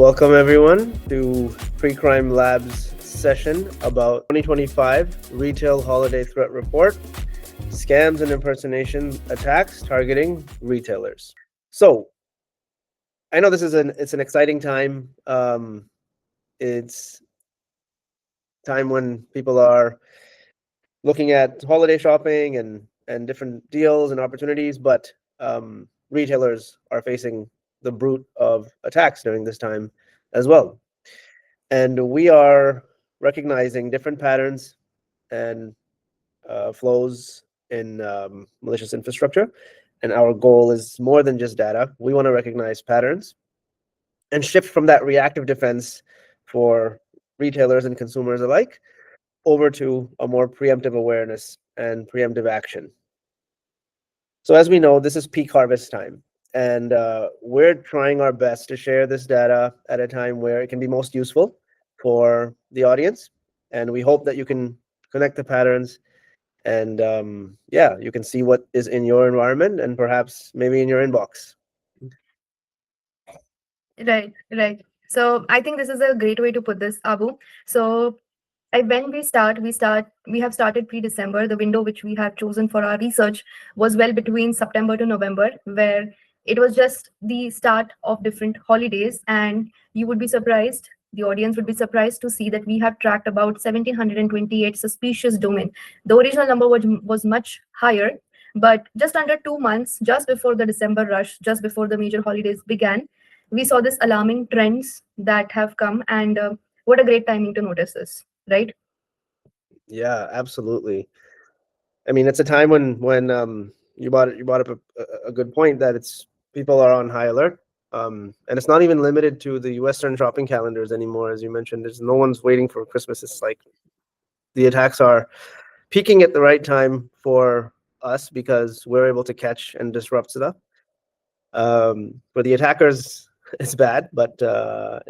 Welcome everyone to PreCrime Labs session about 2025 Retail Holiday Threat Report, Scams and Impersonation Attacks Targeting Retailers. So, I know this is it's an exciting time. It's time when people are looking at holiday shopping and different deals and opportunities, but retailers are facing the brunt of attacks during this time as well. And we are recognizing different patterns and flows in malicious infrastructure. And our goal is more than just data. We want to recognize patterns and shift from that reactive defense for retailers and consumers alike over to a more preemptive awareness and preemptive action. So as we know, this is peak harvest time. And we're trying our best to share this data at a time where it can be most useful for the audience. And we hope that you can connect the patterns and you can see what is in your environment and perhaps maybe in your inbox. Right. So I think this is a great way to put this, Abu. So when we have started pre-December. The window which we have chosen for our research was well between September to November, where it was just the start of different holidays. And you would be surprised, the audience would be surprised to see that we have tracked about 1,728 suspicious domain. The original number was much higher, but just under 2 months, just before the December rush, just before the major holidays began, we saw this alarming trends that have come. And what a great timing to notice this, right? Yeah, absolutely. I mean, it's a time when you brought up a good point that it's people are on high alert. And it's not even limited to the Western shopping calendars anymore, as you mentioned. There's no one's waiting for Christmas. It's like the attacks are peaking at the right time for us because we're able to catch and disrupt stuff. For the attackers, it's bad, but for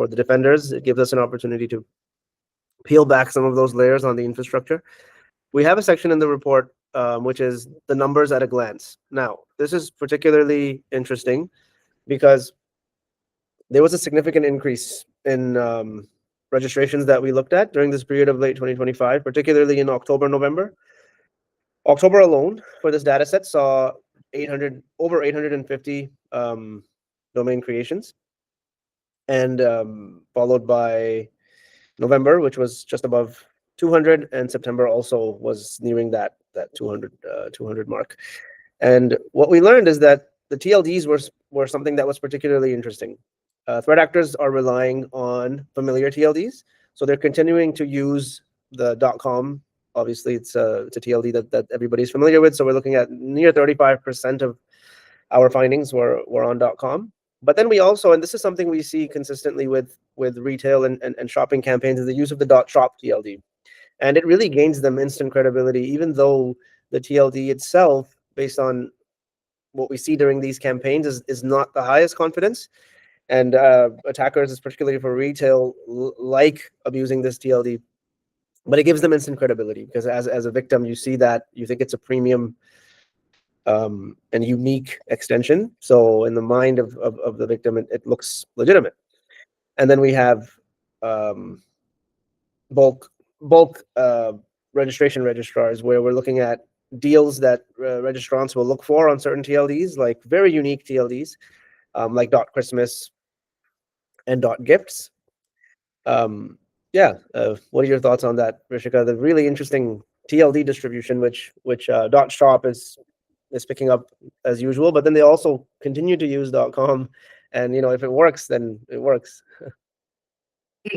the defenders, it gives us an opportunity to peel back some of those layers on the infrastructure. We have a section in the report which is the numbers at a glance. Now, this is particularly interesting because there was a significant increase in registrations that we looked at during this period of late 2025, particularly in October, November. October alone for this data set saw over 850 domain creations, and followed by November, which was just above 200, and September also was nearing that 200 mark. And what we learned is that the TLDs were something that was particularly interesting. Threat actors are relying on familiar TLDs, so they're continuing to use the .com. Obviously, it's a TLD that everybody's familiar with. So we're looking at near 35% of our findings were on .com. But then we also, and this is something we see consistently with retail and shopping campaigns, is the use of the .shop TLD. And it really gains them instant credibility, even though the TLD itself, based on what we see during these campaigns, is not the highest confidence. And attackers, particularly for retail, like abusing this TLD. But it gives them instant credibility because as a victim, you see that, you think it's a premium and unique extension. So in the mind of the victim, it looks legitimate. And then we have bulk registration registrars, where we're looking at deals that registrants will look for on certain TLDs, like very unique TLDs, like .Christmas and .gifts. What are your thoughts on that, Rishika? The really interesting TLD distribution, which .shop is picking up as usual, but then they also continue to use .com, and if it works, then it works.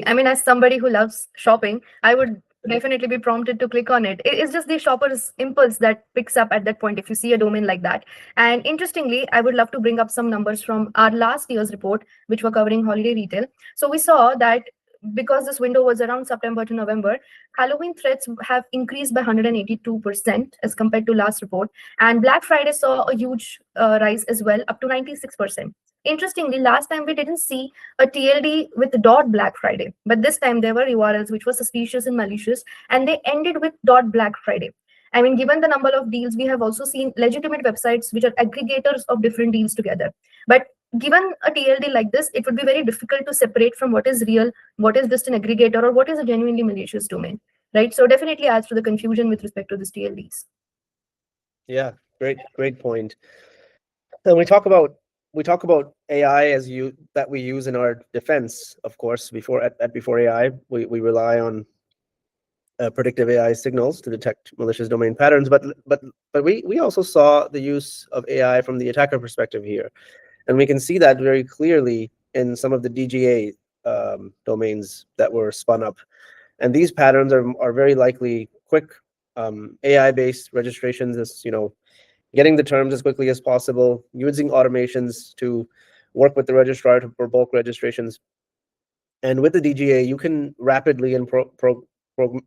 I mean, as somebody who loves shopping, I would definitely be prompted to click on it. It's just the shopper's impulse that picks up at that point if you see a domain like that. And interestingly, I would love to bring up some numbers from our last year's report, which were covering holiday retail. So we saw that because this window was around September to November, Halloween threats have increased by 182% as compared to last report. And Black Friday saw a huge rise as well, up to 96%. Interestingly, last time we didn't see a TLD with .Black Friday, but this time there were URLs which were suspicious and malicious, and they ended with .Black Friday. I mean, given the number of deals, we have also seen legitimate websites which are aggregators of different deals together. But given a TLD like this, it would be very difficult to separate from what is real, what is just an aggregator, or what is a genuinely malicious domain, right? So definitely adds to the confusion with respect to this TLDs. Yeah, great point. And we talk about AI as you that we use in our defense, of course. Before AI, we rely on predictive AI signals to detect malicious domain patterns, but we also saw the use of AI from the attacker perspective here, and we can see that very clearly in some of the DGA domains that were spun up. And these patterns are very likely quick AI-based registrations, as getting the terms as quickly as possible, using automations to work with the registrar for bulk registrations. And with the DGA, you can rapidly and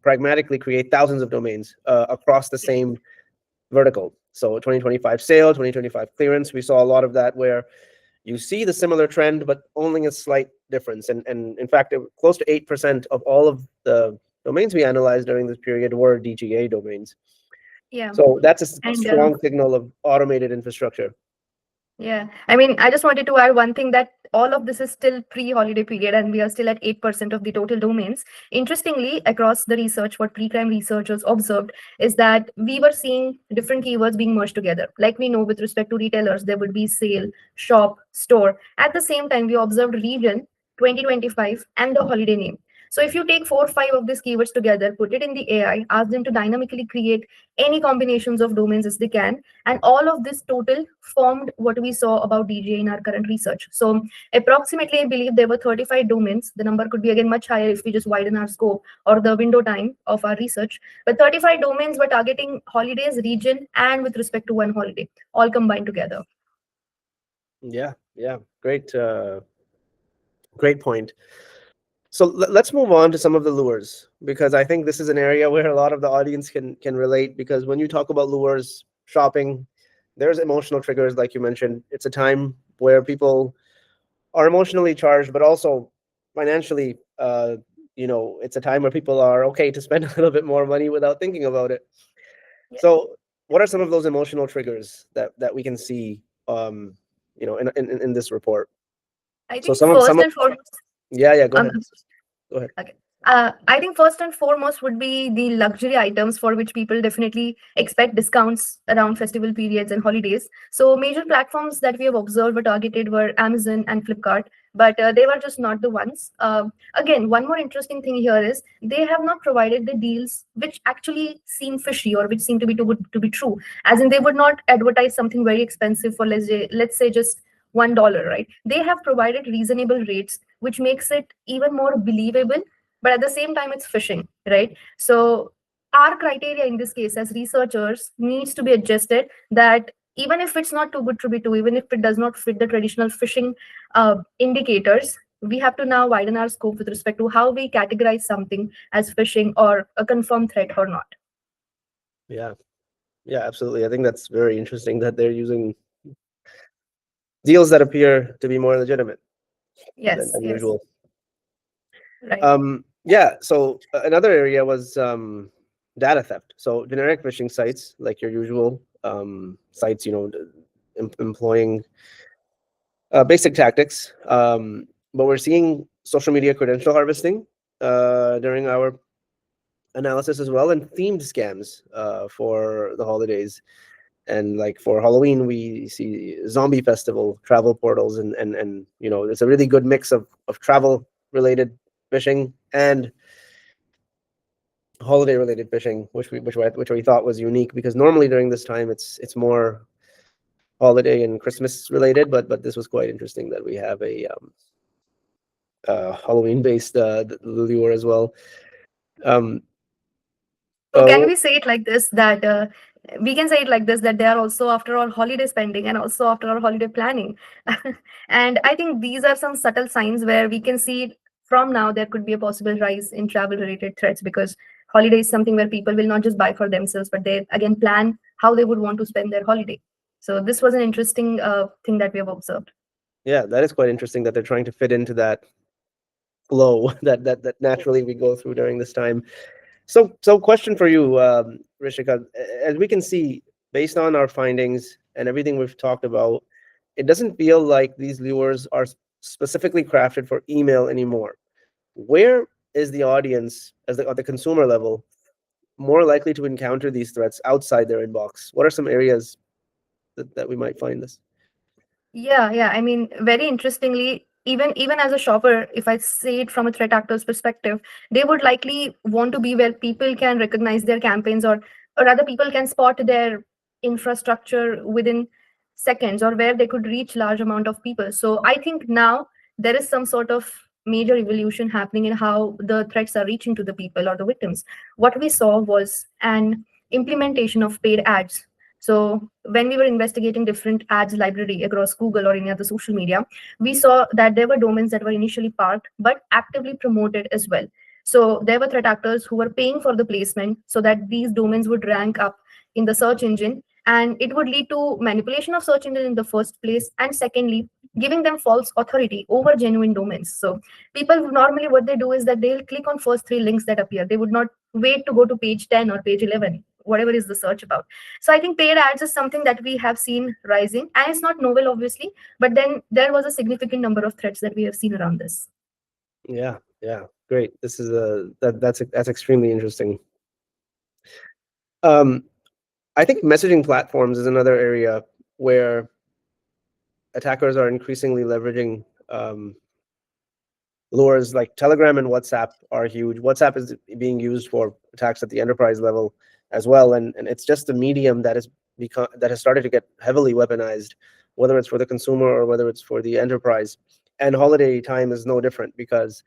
pragmatically create thousands of domains across the same vertical. So 2025 sale, 2025 clearance, we saw a lot of that where you see the similar trend, but only a slight difference. And in fact, close to 8% of all of the domains we analyzed during this period were DGA domains. Yeah. So that's a And strong signal of automated infrastructure. yeah, I mean, I just wanted to add one thing, that all of this is still pre-holiday period and we are still at 8% of the total domains. Interestingly, across the research, what pre-crime researchers observed is that we were seeing different keywords being merged together. Like we know with respect to retailers, there would be sale, shop, store. At the same time, we observed region, 2025, and the holiday name. So if you take 4 or 5 of these keywords together, put it in the AI, ask them to dynamically create any combinations of domains as they can, and all of this total formed what we saw about DGA in our current research. So approximately, I believe there were 35 domains. The number could be again much higher if we just widen our scope or the window time of our research. But 35 domains were targeting holidays, region, and with respect to one holiday, all combined together. Yeah, great point. So let's move on to some of the lures, because I think this is an area where a lot of the audience can relate, because when you talk about lures, shopping, there's emotional triggers, like you mentioned. It's a time where people are emotionally charged, but also financially, it's a time where people are okay to spend a little bit more money without thinking about it. Yeah. So what are some of those emotional triggers that we can see in this report? I So think some first of and foremost, yeah, go um, ahead. Go ahead. okay. I think first and foremost would be the luxury items for which people definitely expect discounts around festival periods and holidays. So major platforms that we have observed were targeted were Amazon and Flipkart, but they were just not the ones. Again, one more interesting thing here is they have not provided the deals which actually seem fishy or which seem to be too good to be true. As in, they would not advertise something very expensive for let's say just $1, right? They have provided reasonable rates, which makes it even more believable, but at the same time it's phishing, right? So our criteria in this case as researchers needs to be adjusted, that even if it's not too good to be true, even if it does not fit the traditional phishing indicators, we have to now widen our scope with respect to how we categorize something as phishing or a confirmed threat or not. Yeah, absolutely. I think that's very interesting that they're using deals that appear to be more legitimate Yes, than yes, usual. right. Yeah, so another area was data theft. So generic phishing sites, like your usual sites, employing basic tactics. But we're seeing social media credential harvesting during our analysis as well, and themed scams for the holidays. And like for Halloween, we see zombie festival travel portals, and it's a really good mix of travel related phishing and holiday related phishing, which we thought was unique, because normally during this time it's more holiday and Christmas related, but this was quite interesting that we have a Halloween based lure as well. Um, So can oh we say it like this, that we can say it like this, that they are also after all holiday spending and also after all holiday planning. And I think these are some subtle signs where we can see from now there could be a possible rise in travel related threats, because holiday is something where people will not just buy for themselves, but they again plan how they would want to spend their holiday. So this was an interesting thing that we have observed. yeah, that is quite interesting that they're trying to fit into that flow that naturally we go through during this time. So question for you, Rishika. As we can see, based on our findings and everything we've talked about, it doesn't feel like these lures are specifically crafted for email anymore. Where is the audience, at the consumer level, more likely to encounter these threats outside their inbox? What are some areas that we might find this? Yeah. I mean, very interestingly, even as a shopper, if I say it from a threat actor's perspective, they would likely want to be where people can recognize their campaigns, or other people can spot their infrastructure within seconds, or where they could reach large amount of people. So I think now there is some sort of major evolution happening in how the threats are reaching to the people or the victims. What we saw was an implementation of paid ads. So when we were investigating different ads library across Google or any other social media, we saw that there were domains that were initially parked but actively promoted as well. So there were threat actors who were paying for the placement so that these domains would rank up in the search engine, and it would lead to manipulation of search engine in the first place, and secondly, giving them false authority over genuine domains. So people normally, what they do is that they'll click on first three links that appear. They would not wait to go to page 10 or page 11, whatever is the search about. So I think paid ads is something that we have seen rising, and it's not novel, obviously, but then there was a significant number of threats that we have seen around this. Yeah, great. This is that's extremely interesting. I think messaging platforms is another area where attackers are increasingly leveraging lures. Like Telegram and WhatsApp are huge. WhatsApp is being used for attacks at the enterprise level as well, and it's just a medium that has started to get heavily weaponized, whether it's for the consumer or whether it's for the enterprise. And holiday time is no different, because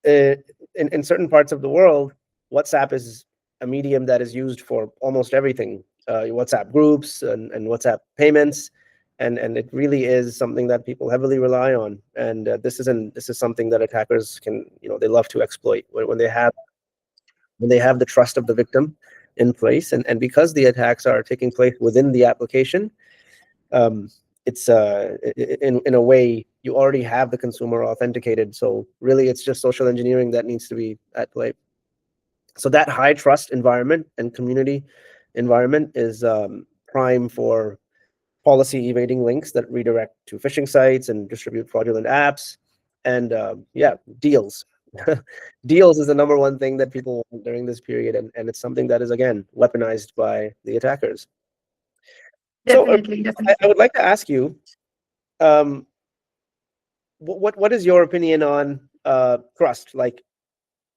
in certain parts of the world, WhatsApp is a medium that is used for almost everything. WhatsApp groups and WhatsApp payments, and it really is something that people heavily rely on. And this is something that attackers can, they love to exploit when they have the trust of the victim in place, and because the attacks are taking place within the application. It's in a way, you already have the consumer authenticated, so really it's just social engineering that needs to be at play. So that high trust environment and community environment is prime for policy evading links that redirect to phishing sites and distribute fraudulent apps. And deals. Deals is the number one thing that people want during this period, and it's something that is, again, weaponized by the attackers. So Definitely. I would like to ask you, what is your opinion on trust, like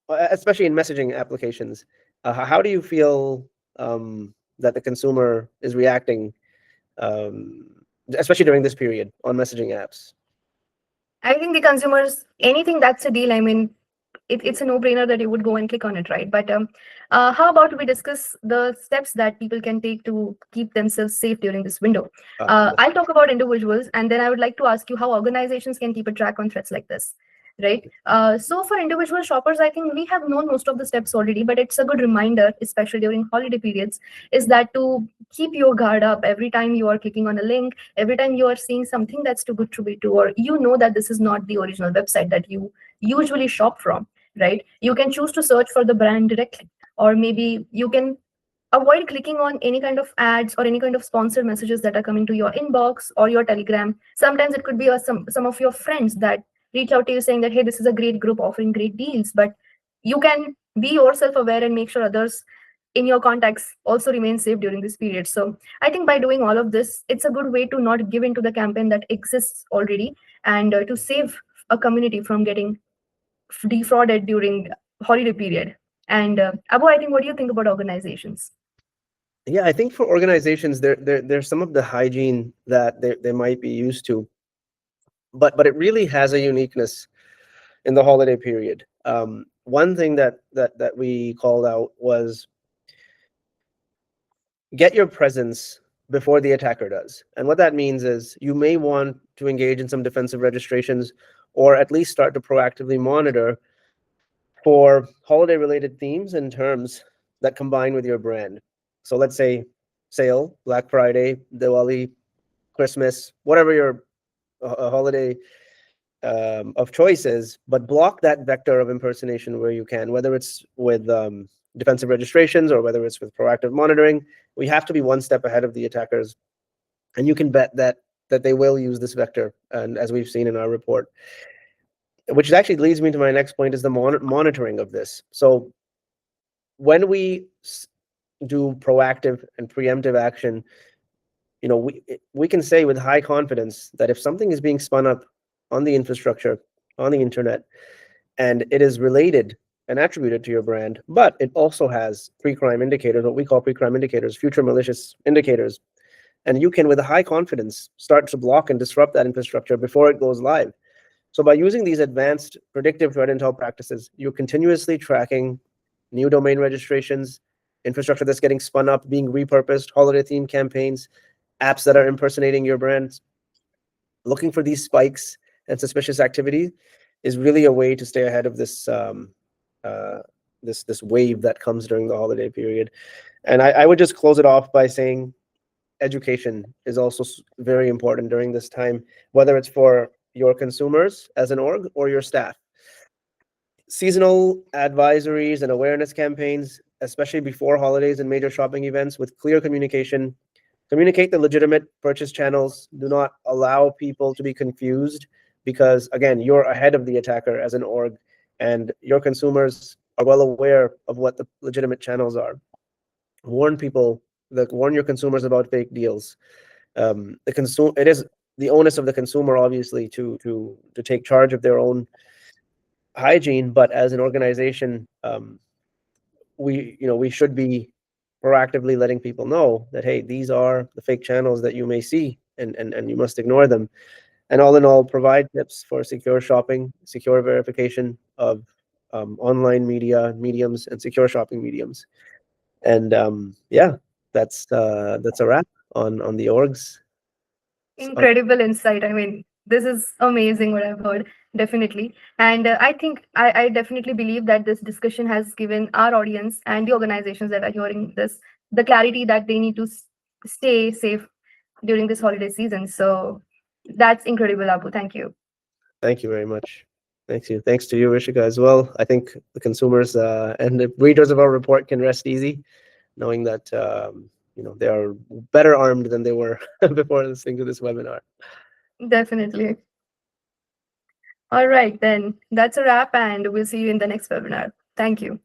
especially in messaging applications? How do you feel that the consumer is reacting, especially during this period on messaging apps? I think the consumers, anything that's a deal, I mean, it's a no-brainer that you would go and click on it, right? But how about we discuss the steps that people can take to keep themselves safe during this window? I'll talk about individuals, and then I would like to ask you how organizations can keep a track on threats like this, right? So for individual shoppers, I think we have known most of the steps already, but it's a good reminder, especially during holiday periods, is that to keep your guard up every time you are clicking on a link, every time you are seeing something that's too good to be true, or you know that this is not the original website that you usually shop from, right? You can choose to search for the brand directly, or maybe you can avoid clicking on any kind of ads or any kind of sponsored messages that are coming to your inbox or your Telegram. Sometimes it could be some of your friends that reach out to you saying that, hey, this is a great group offering great deals, but you can be yourself aware and make sure others in your contacts also remain safe during this period. So I think by doing all of this, it's a good way to not give into the campaign that exists already, and to save a community from getting defrauded during holiday period. And Abu, I think, what do you think about organizations? Yeah, I think for organizations, there's some of the hygiene that they might be used to, but it really has a uniqueness in the holiday period. One thing that we called out was get your presence before the attacker does. And what that means is you may want to engage in some defensive registrations, or at least start to proactively monitor for holiday related themes and terms that combine with your brand. So let's say sale, Black Friday, Diwali, Christmas, whatever your holiday of choice is, but block that vector of impersonation where you can, whether it's with defensive registrations or whether it's with proactive monitoring. We have to be one step ahead of the attackers and you can bet that they will use this vector, and as we've seen in our report, which actually leads me to my next point, is the monitoring of this. So when we do proactive and preemptive action, we can say with high confidence that if something is being spun up on the infrastructure, on the internet, and it is related and attributed to your brand, but it also has pre-crime indicators, what we call pre-crime indicators, future malicious indicators, and you can, with a high confidence, start to block and disrupt that infrastructure before it goes live. So by using these advanced predictive threat intel practices, you're continuously tracking new domain registrations, infrastructure that's getting spun up, being repurposed, holiday theme campaigns, apps that are impersonating your brand. Looking for these spikes and suspicious activity is really a way to stay ahead of this this wave that comes during the holiday period. And I would just close it off by saying education is also very important during this time, whether it's for your consumers as an org or your staff. Seasonal advisories and awareness campaigns, especially before holidays and major shopping events, with clear communication. Communicate the legitimate purchase channels. Do not allow people to be confused, because again, you're ahead of the attacker as an org, and your consumers are well aware of what the legitimate channels are. Warn your consumers about fake deals. It is the onus of the consumer, obviously, to take charge of their own hygiene, but as an organization, we should be proactively letting people know that, hey, these are the fake channels that you may see, and you must ignore them. And all in all, provide tips for secure shopping, secure verification of online mediums, and secure shopping mediums. And yeah, that's a wrap on the orgs. Incredible insight. I mean, this is amazing what I've heard, definitely. And I think I definitely believe that this discussion has given our audience and the organizations that are hearing this the clarity that they need to stay safe during this holiday season. So that's incredible, Abu. Thank you. Thank you very much. Thanks to you, Rishika, as well. I think the consumers and the readers of our report can rest easy, knowing that they are better armed than they were before listening to this webinar. Definitely. All right, then that's a wrap, and we'll see you in the next webinar. Thank you.